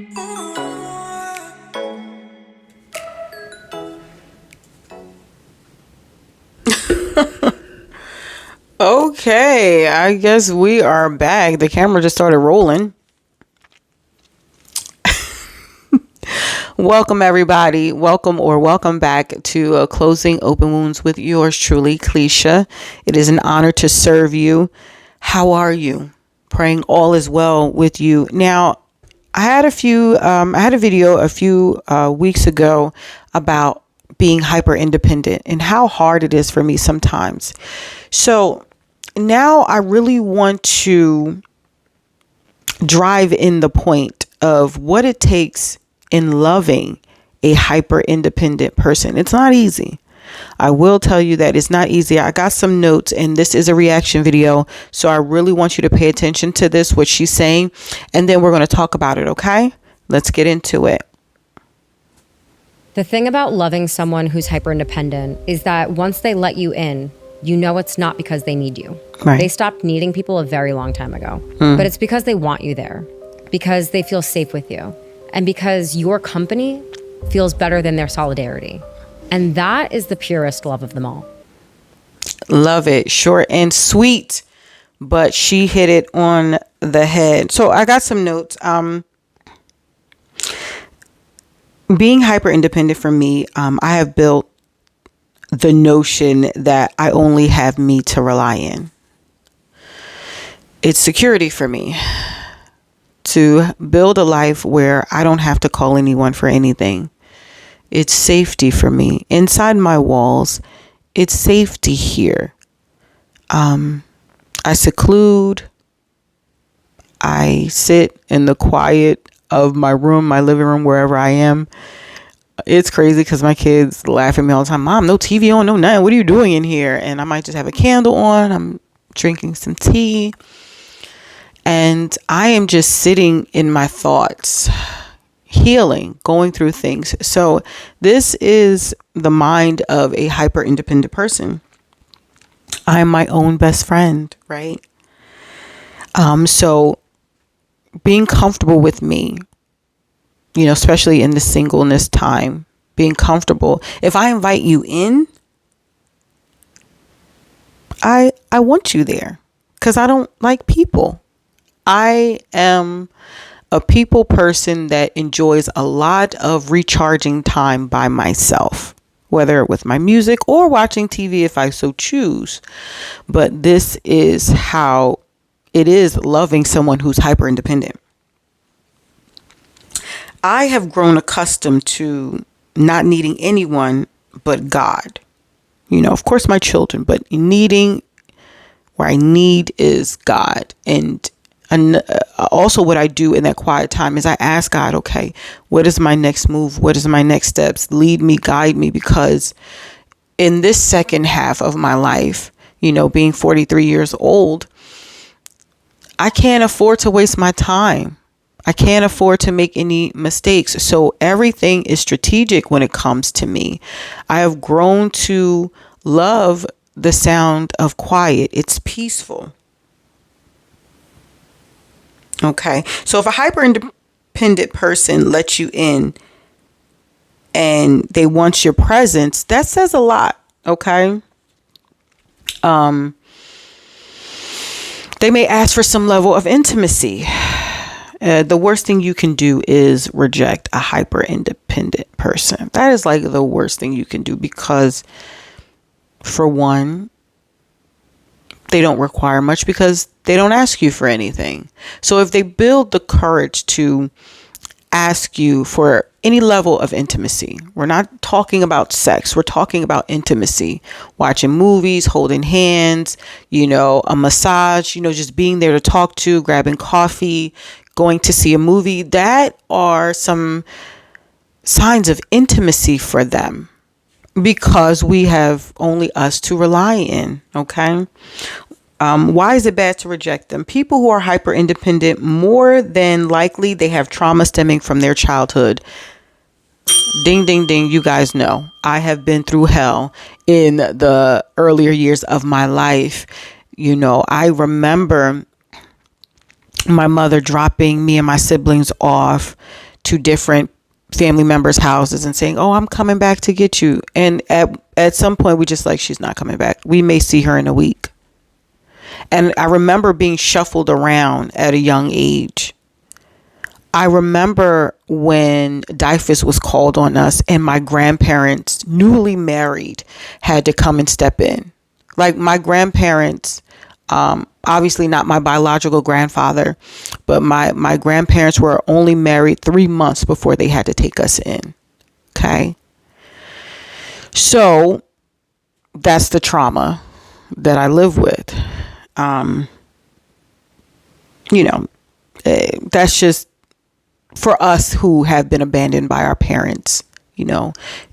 Okay, I guess we are back. The camera just started rolling. Welcome, everybody. Welcome back to Closing Open Wounds with yours truly, Cleisha. It is an honor to serve you. How are you? Praying all is well with you. Now, I had a video a few weeks ago about being hyper independent and how hard it is for me sometimes. So now I really want to drive in the point of what it takes in loving a hyper independent person. It's not easy. I will tell you that it's not easy. I got some notes and this is a reaction video. So I really want you to pay attention to this, what she's saying, and then we're going to talk about it. Okay, let's get into it. The thing about loving someone who's hyper independent is that once they let you in, you know it's not because they need you. Right. They stopped needing people a very long time ago. But it's because they want you there, because they feel safe with you, and because your company feels better than their solidarity. And that is the purest love of them all. Love it. Short and sweet, but she hit it on the head. So I got some notes. Being hyper independent for me, I have built the notion that I only have me to rely in. It's security for me to build a life where I don't have to call anyone for anything. It's safety for me inside my walls. It's safety here. I seclude. I sit in the quiet of my room, my living room, wherever I am. It's crazy because my kids laugh at me all the time. Mom, no TV on, no nothing. What are you doing in here? And I might just have a candle on. I'm drinking some tea. And I am just sitting in my thoughts, healing, going through things. So this is the mind of a hyper independent person. I'm my own best friend, right? So being comfortable with me, especially in the singleness time, being comfortable. If I invite you in, I want you there because I don't like people. I am a people person that enjoys a lot of recharging time by myself, whether with my music or watching TV if I so choose. But this is how it is loving someone who's hyper independent. I have grown accustomed to not needing anyone but God. Of course, my children, but where I need is God. And also what I do in that quiet time is I ask God, okay, what is my next move? What is my next steps? Lead me, guide me, because in this second half of my life, being 43 years old, I can't afford to waste my time. I can't afford to make any mistakes. So everything is strategic when it comes to me. I have grown to love the sound of quiet. It's peaceful. Okay. So if a hyper independent person lets you in and they want your presence, that says a lot. Okay. They may ask for some level of intimacy. The worst thing you can do is reject a hyper independent person. That is like the worst thing you can do because, for one, they don't require much because they don't ask you for anything. So if they build the courage to ask you for any level of intimacy, we're not talking about sex, we're talking about intimacy, watching movies, holding hands, a massage, just being there to talk to, grabbing coffee, going to see a movie, that are some signs of intimacy for them because we have only us to rely in. Okay. Why is it bad to reject them? People who are hyper independent, more than likely, they have trauma stemming from their childhood. Ding, ding, ding. You guys know I have been through hell in the earlier years of my life. I remember my mother dropping me and my siblings off to different family members' houses and saying, "Oh, I'm coming back to get you." And at some point, we just like, she's not coming back. We may see her in a week. And I remember being shuffled around at a young age. I remember when DYFS was called on us and my grandparents, newly married, had to come and step in. Like my grandparents, obviously not my biological grandfather, but my grandparents were only married 3 months before they had to take us in. Okay. So that's the trauma that I live with. That's just for us who have been abandoned by our parents.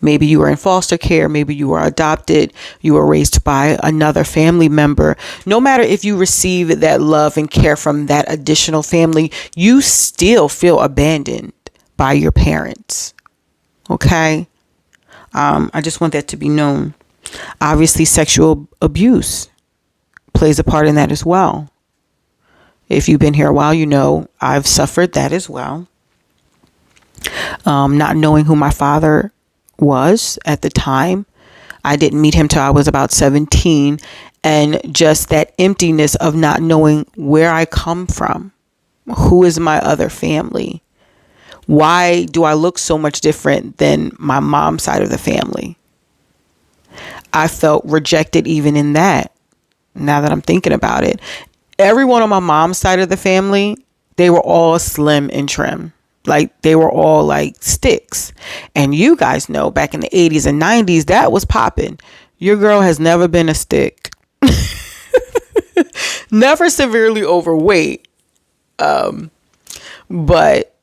Maybe you were in foster care, maybe you were adopted, you were raised by another family member. No matter if you receive that love and care from that additional family, you still feel abandoned by your parents. Okay? I just want that to be known. Obviously, sexual abuse plays a part in that as well. If you've been here a while, I've suffered that as well. Not knowing who my father was at the time. I didn't meet him till I was about 17. And just that emptiness of not knowing where I come from. Who is my other family? Why do I look so much different than my mom's side of the family? I felt rejected even in that. Now that I'm thinking about it. Everyone on my mom's side of the family, they were all slim and trim. Like they were all like sticks. And you guys know back in the 80s and 90s, that was popping. Your girl has never been a stick. Never severely overweight. But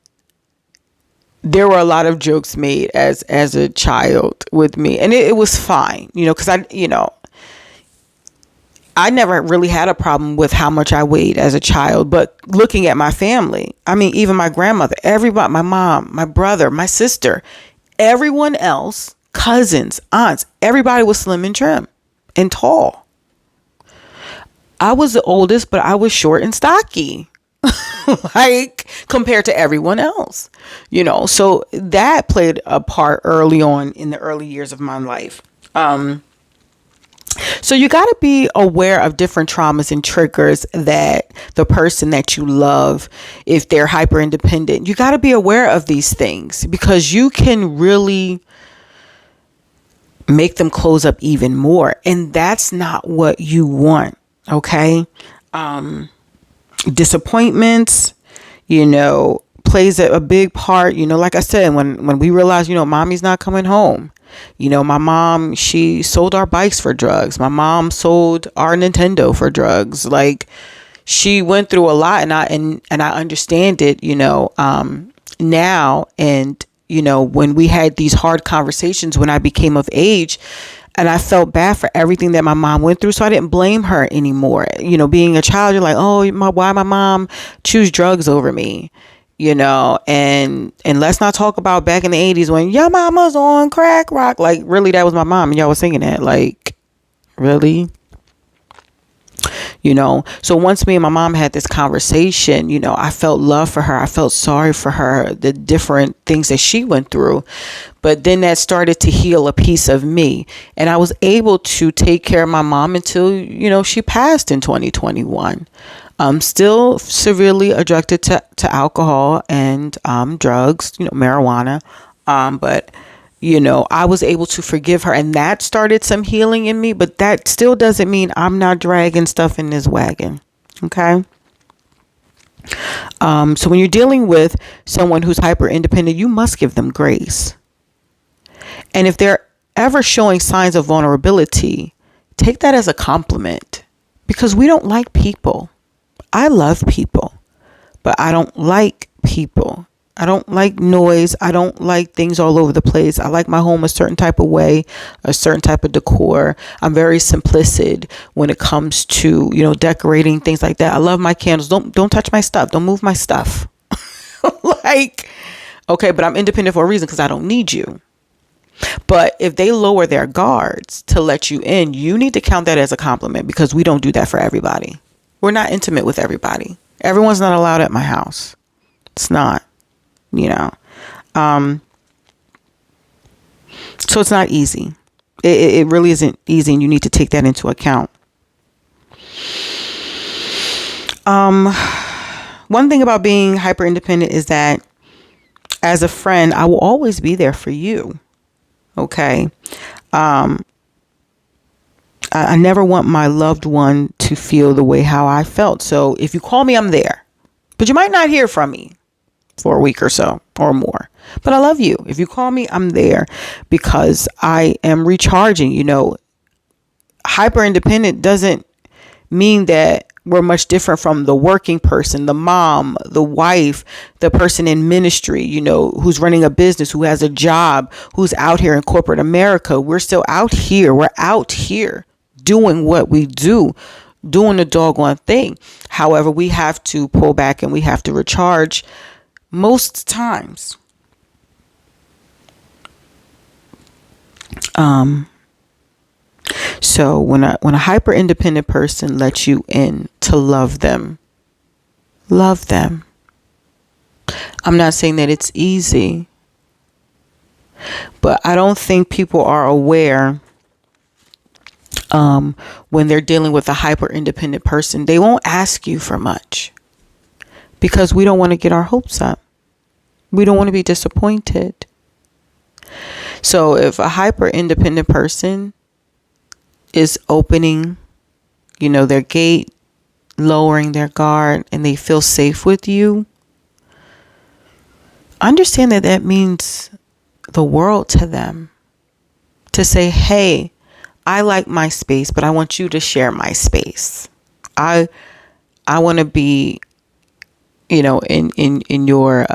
there were a lot of jokes made as a child with me. And it was fine, because I never really had a problem with how much I weighed as a child, but looking at my family, even my grandmother, everybody, my mom, my brother, my sister, everyone else, cousins, aunts, everybody was slim and trim and tall. I was the oldest, but I was short and stocky, like compared to everyone else, so that played a part early on in the early years of my life. So you got to be aware of different traumas and triggers that the person that you love, if they're hyper independent, you got to be aware of these things because you can really make them close up even more. And that's not what you want. Okay. Disappointments, plays a big part. Like I said, when we realized, mommy's not coming home. My mom, she sold our bikes for drugs. My mom sold our Nintendo for drugs. Like she went through a lot and I understand it, now. And, when we had these hard conversations when I became of age and I felt bad for everything that my mom went through. So I didn't blame her anymore. Being a child, you're like, oh, why my mom choose drugs over me? And let's not talk about back in the 80s when your mama's on crack rock. Like, really, that was my mom. And y'all was singing that. Like, really? So once me and my mom had this conversation, I felt love for her. I felt sorry for her, the different things that she went through. But then that started to heal a piece of me. And I was able to take care of my mom until, she passed in 2021. I'm still severely addicted to alcohol and drugs, marijuana. But, I was able to forgive her and that started some healing in me. But that still doesn't mean I'm not dragging stuff in this wagon. Okay. So when you're dealing with someone who's hyper independent, you must give them grace. And if they're ever showing signs of vulnerability, take that as a compliment because we don't like people. I love people, but I don't like people. I don't like noise. I don't like things all over the place. I like my home a certain type of way, a certain type of decor. I'm very simplistic when it comes to, decorating, things like that. I love my candles. Don't touch my stuff. Don't move my stuff. Okay, but I'm independent for a reason because I don't need you. But if they lower their guards to let you in, you need to count that as a compliment because we don't do that for everybody. We're not intimate with everybody. Everyone's not allowed at my house. It's not. you know. So it's not easy. It really isn't easy, and you need to take that into account. One thing about being hyper independent is that as a friend, I will always be there for you. Okay. I never want my loved one to feel the way how I felt. So if you call me, I'm there. But you might not hear from me for a week or so or more. But I love you. If you call me, I'm there because I am recharging. You know, hyper independent doesn't mean that we're much different from the working person, the mom, the wife, the person in ministry, you know, who's running a business, who has a job, who's out here in corporate America. We're still out here. We're out here doing what we do, doing the doggone thing. However, we have to pull back and we have to recharge most times. So when a hyper independent person lets you in to love them. I'm not saying that it's easy, but I don't think people are aware when they're dealing with a hyper independent person. They won't ask you for much because we don't want to get our hopes up. We don't want to be disappointed. So if a hyper independent person is opening, you know, their gate, lowering their guard, and they feel safe with you, understand that that means the world to them. To say, hey, I like my space, but I want you to share my space. I want to be, you know, in your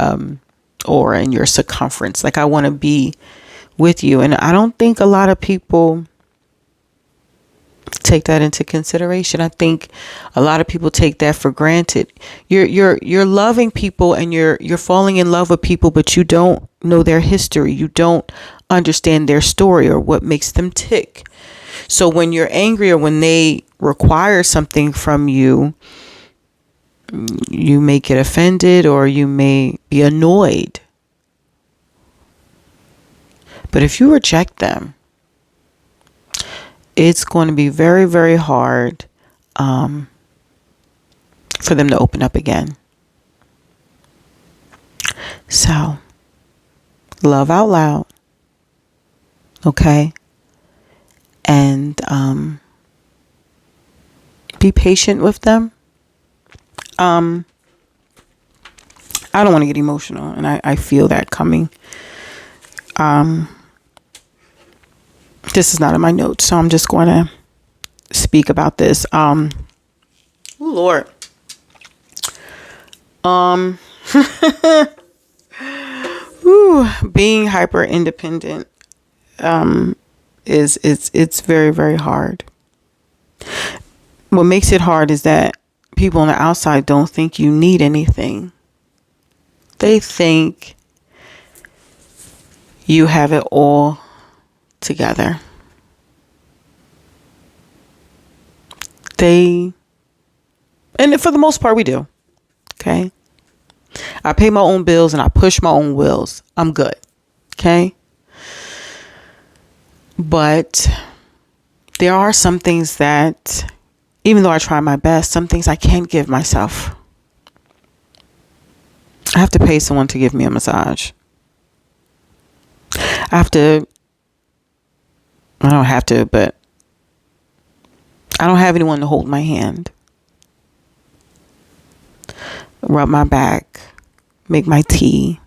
or in your circumference. Like I want to be with you. And I don't think a lot of people take that into consideration. I think a lot of people take that for granted. You're loving people and you're falling in love with people, but you don't know their history. You don't understand their story or what makes them tick. So when you're angry or when they require something from you, you may get offended or you may be annoyed. But if you reject them, it's going to be very, very hard for them to open up again. So, love out loud. Okay? And be patient with them. I don't want to get emotional, and I feel that coming. This is not in my notes, so I'm just going to speak about this. Oh Lord. Being hyper independent is it's very, very hard. What makes it hard is that people on the outside don't think you need anything. They think you have it all together. And for the most part we do. Okay? I pay my own bills and I push my own wills. I'm good. Okay? But there are some things that, even though I try my best, some things I can't give myself. I have to pay someone to give me a massage. I don't have to, but I don't have anyone to hold my hand, rub my back, make my tea.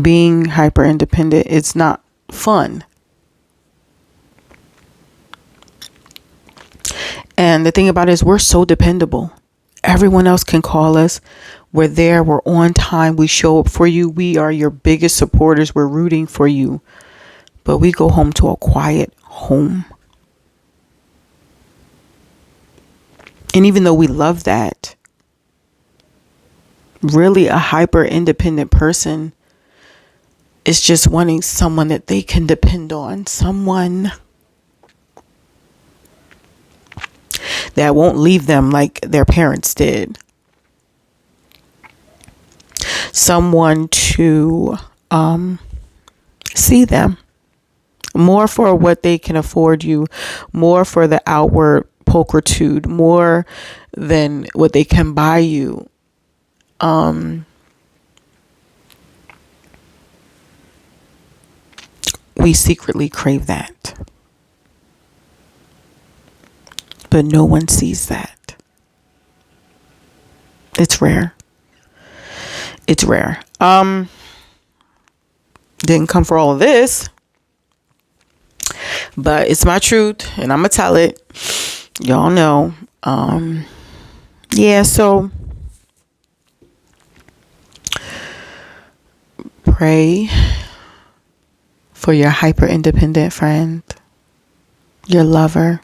Being hyper independent, it's not fun. And the thing about it is we're so dependable. Everyone else can call us. We're there. We're on time. We show up for you. We are your biggest supporters. We're rooting for you. But we go home to a quiet home. And even though we love that, really a hyper independent person is just wanting someone that they can depend on. Someone that won't leave them like their parents did. Someone to see them more for what they can afford you, more for the outward pulchritude, more than what they can buy you. We secretly crave that, but no one sees that. It's rare. It's rare. Didn't come for all of this, but it's my truth and I'm gonna tell it. Y'all know. Yeah, so pray for your hyper independent friend, your lover,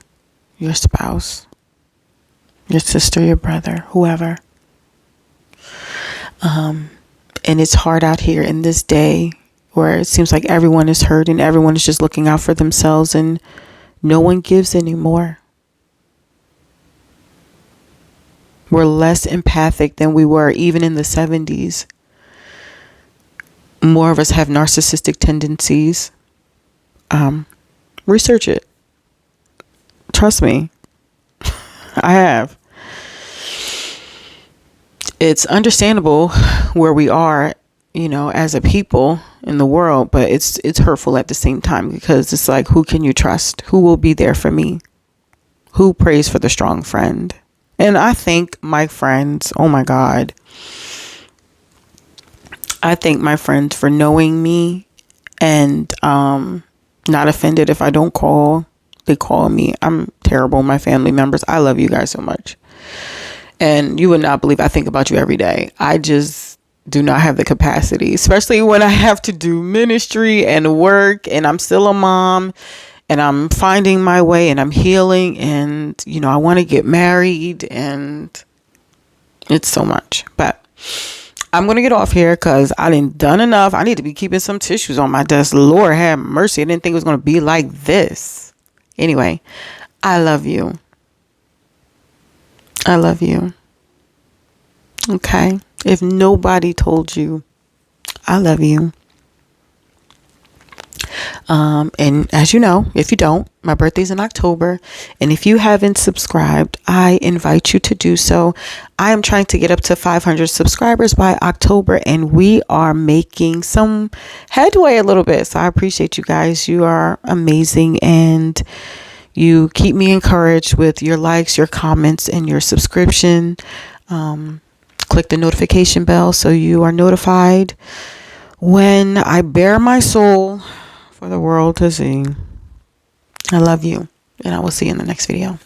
your spouse, your sister, your brother, whoever. And it's hard out here in this day where it seems like everyone is hurt and everyone is just looking out for themselves and no one gives anymore. We're less empathic than we were even in the 70s. More of us have narcissistic tendencies. Research it. Trust me. I have. It's understandable where we are, as a people in the world, but it's hurtful at the same time because it's like, who can you trust? Who will be there for me? Who prays for the strong friend? And I thank my friends. Oh my God. I thank my friends for knowing me and not offended if I don't call. They call me. I'm terrible. My family members, I love you guys so much. And you would not believe I think about you every day. I just do not have the capacity, especially when I have to do ministry and work and I'm still a mom and I'm finding my way and I'm healing and, I want to get married and it's so much. But I'm going to get off here because I didn't done enough. I need to be keeping some tissues on my desk. Lord have mercy. I didn't think it was going to be like this. Anyway, I love you. I love you. Okay. If nobody told you, I love you. And as you know, if you don't, my birthday's in October. And if you haven't subscribed, I invite you to do so. I am trying to get up to 500 subscribers by October, and we are making some headway a little bit. So I appreciate you guys. You are amazing. And you keep me encouraged with your likes, your comments, and your subscription. Click the notification bell so you are notified when I bare my soul for the world to see. I love you, and I will see you in the next video.